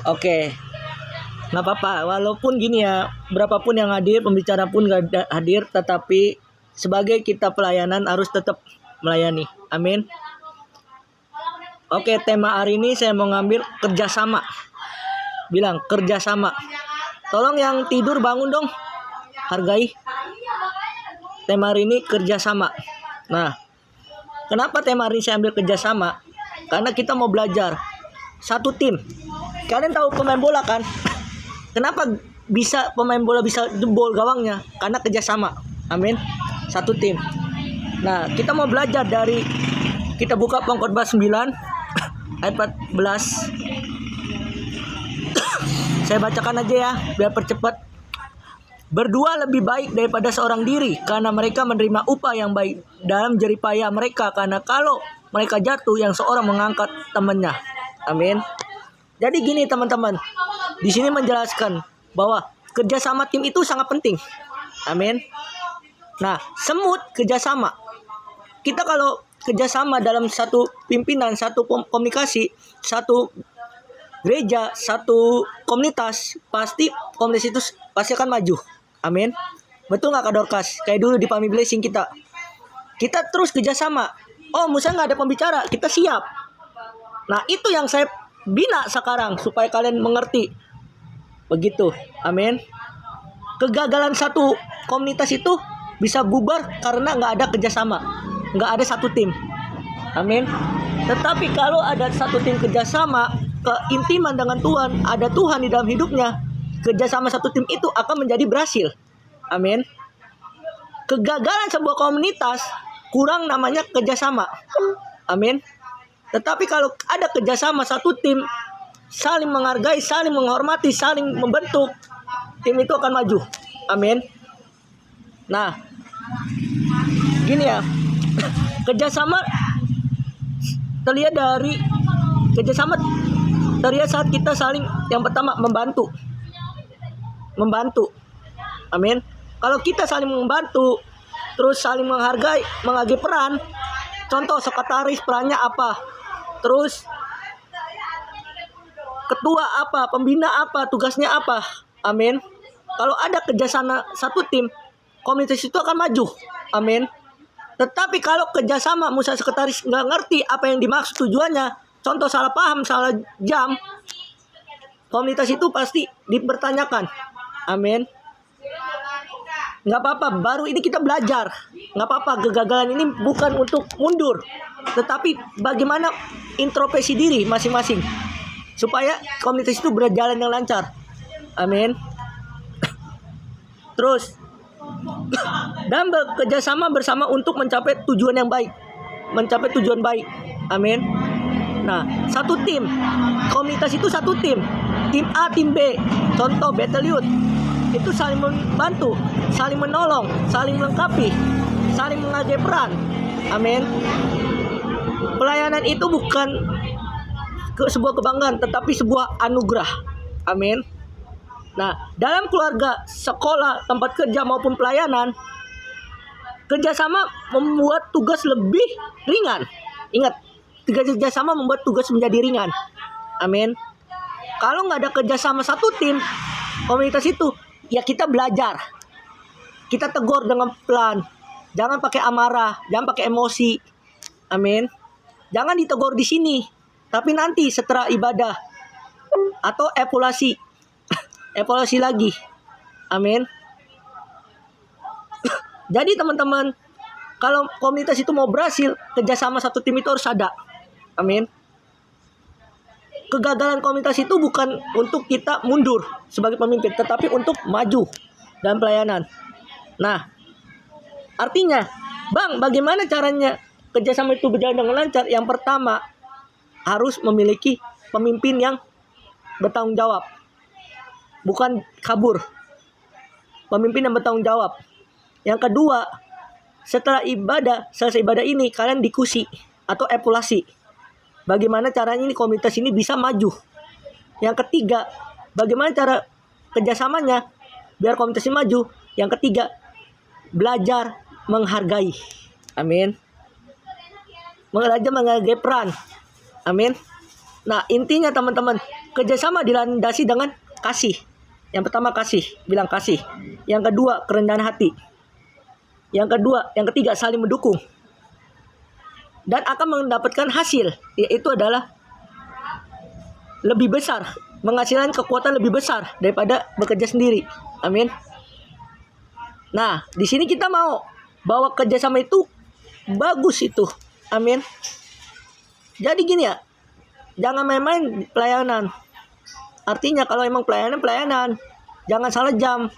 Oke, nggak apa-apa. Walaupun gini ya, berapapun yang hadir, pembicara pun nggak hadir, tetapi sebagai kita pelayanan harus tetap melayani. Amin. Oke, tema hari ini saya mau ngambil kerjasama. Bilang kerjasama. Tolong yang tidur bangun dong. Hargai. Tema hari ini kerjasama. Nah, kenapa tema hari ini saya ambil kerjasama? Karena kita mau belajar satu tim. Kalian tahu pemain bola kan? Kenapa bisa pemain bola bisa jebol gawangnya? Karena kerjasama. Amin. Satu tim. Nah, kita mau belajar dari, kita buka Pengkhotbah 9 ayat 14. Saya bacakan aja ya, biar percepat. Berdua lebih baik daripada seorang diri, karena mereka menerima upah yang baik dalam jeripaya mereka. Karena kalau mereka jatuh, yang seorang mengangkat temannya. Amin. Jadi gini teman-teman, di sini menjelaskan bahwa kerjasama tim itu sangat penting. Amin. Nah, semut kerjasama. Kita kalau kerjasama dalam satu pimpinan, satu komunikasi, satu gereja, satu komunitas, pasti komunitas itu pasti akan maju. Amin. Betul nggak Kak Dorcas? Kayak dulu di Family Blessing kita terus kerjasama. Oh, misalnya nggak ada pembicara, kita siap. Nah, itu yang saya bina sekarang supaya kalian mengerti. Begitu. Amin. Kegagalan satu komunitas itu bisa bubar karena nggak ada kerjasama, nggak ada satu tim. Amin. Tetapi kalau ada satu tim kerjasama, keintiman dengan Tuhan, ada Tuhan di dalam hidupnya, kerjasama satu tim itu akan menjadi berhasil. Amin. Kegagalan sebuah komunitas kurang namanya kerjasama. Amin. Tetapi kalau ada kerjasama satu tim, saling menghargai, saling menghormati, saling membentuk, tim itu akan maju. Amin. Nah, gini ya, kerjasama terlihat saat kita saling, yang pertama membantu. Amin. Kalau kita saling membantu, terus saling menghargai peran. Contoh sekretaris perannya apa? Terus ketua apa, pembina apa, tugasnya apa. Amin. Kalau ada kerjasama satu tim, komunitas itu akan maju. Amin. Tetapi kalau kerjasama, misalnya sekretaris nggak ngerti apa yang dimaksud tujuannya, contoh salah paham, salah jam, komunitas itu pasti dipertanyakan. Amin. Nggak apa-apa, baru ini kita belajar. Nggak apa-apa, kegagalan ini bukan untuk mundur, tetapi bagaimana introspeksi diri masing-masing supaya komunitas itu berjalan yang lancar. Amin. Terus dan bekerjasama bersama untuk mencapai tujuan yang baik, mencapai tujuan baik. Amin. Nah, satu tim, komunitas itu satu tim A, tim B. Contoh Battle Youth itu saling membantu, saling menolong, saling melengkapi, saling menghargai peran. Amin. Pelayanan itu bukan sebuah kebanggaan, tetapi sebuah anugerah. Amin. Nah, dalam keluarga, sekolah, tempat kerja maupun pelayanan, kerjasama membuat tugas lebih ringan. Ingat, kerjasama membuat tugas menjadi ringan. Amin. Kalau nggak ada kerjasama satu tim, komunitas itu, ya kita belajar. Kita tegur dengan pelan. Jangan pakai amarah, jangan pakai emosi. Amin. Jangan ditegur di sini, tapi nanti setelah ibadah atau evaluasi lagi. Amin. Jadi teman-teman, kalau komunitas itu mau berhasil, kerjasama satu tim itu harus ada. Amin. Kegagalan komunitas itu bukan untuk kita mundur sebagai pemimpin, tetapi untuk maju dalam pelayanan. Nah, artinya, Bang, bagaimana caranya kerjasama itu berjalan dengan lancar? Yang pertama, harus memiliki pemimpin yang bertanggung jawab, bukan kabur. Pemimpin yang bertanggung jawab. Yang kedua, setelah selesai ibadah ini, kalian diskusi atau evaluasi. Bagaimana caranya ini komunitas ini bisa maju. Yang ketiga, bagaimana cara kerjasamanya biar komunitas ini maju. Yang ketiga, belajar menghargai. Amin. Belajar menghargai peran. Amin. Nah, intinya teman-teman, kerjasama dilandasi dengan kasih. Yang pertama kasih, bilang kasih. Yang kedua kerendahan hati. Yang ketiga saling mendukung. Dan akan mendapatkan hasil, yaitu adalah lebih besar, menghasilkan kekuatan lebih besar daripada bekerja sendiri. Amin. Nah, di sini kita mau bahwa kerjasama itu bagus itu. Amin. Jadi gini ya, jangan main-main pelayanan. Artinya kalau emang pelayanan, jangan salah jam.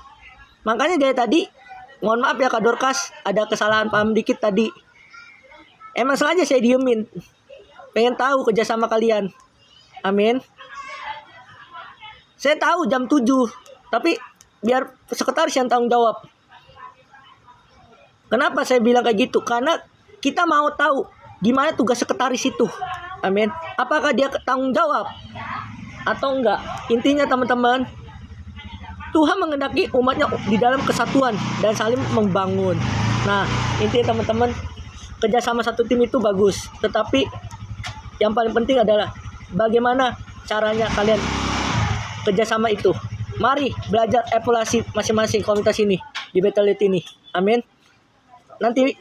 Makanya dari tadi, mohon maaf ya Kak Dorcas, ada kesalahan paham dikit tadi. Emang sengaja saya diemin, pengen tahu kerjasama kalian. Amin. Saya tahu jam 7, tapi biar sekretaris yang tanggung jawab. Kenapa saya bilang kayak gitu? Karena kita mau tahu gimana tugas sekretaris itu. Amin. Apakah dia tanggung jawab atau enggak? Intinya teman-teman, Tuhan mengendaki umatnya di dalam kesatuan dan saling membangun. Nah, intinya teman-teman, kerjasama satu tim itu bagus. Tetapi yang paling penting adalah bagaimana caranya kalian kerjasama itu. Mari belajar evaluasi masing-masing komunitas ini di Betelit ini. Amin. Nanti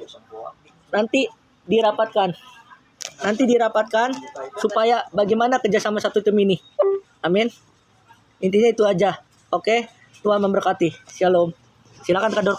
dirapatkan supaya bagaimana kerjasama satu tim ini. Amin. Intinya itu aja. Oke. Tuhan memberkati. Shalom. Silakan Kak Dorcas.